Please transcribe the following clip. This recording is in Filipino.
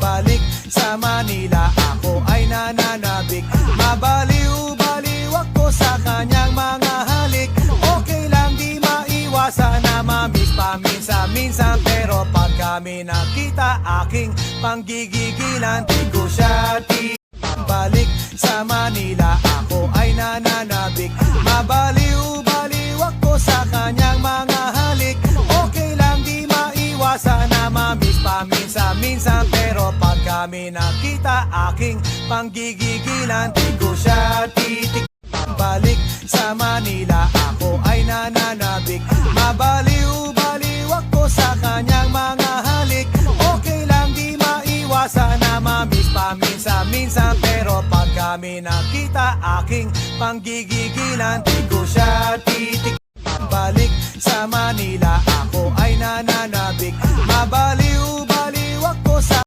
Balik sa Manila, ako ay nananabik. Mabaliw-baliw ako sa kanyang mga halik. Okay lang di maiwasan na mamiss paminsan-minsan, pero pag kami nakita, aking panggigigilan. Di ko siya balik sa Manila, ako ay nananabik. Mabaliw-baliw ako sa kanyang mga halik. Okay lang di maiwasan na mamiss paminsan-minsan, pero pag kami nakita, aking panggigigilan. Di ko siya titik. Balik sa Manila, ako ay nananabik. Mabaliw-baliw ako sa kanyang mga halik. Okay lang di maiwasan na mamiss paminsan-minsan, pero pag kami nakita, aking panggigigilan. Di ko siya titik. Balik sa Manila, ako ay nananabik. Mabaliw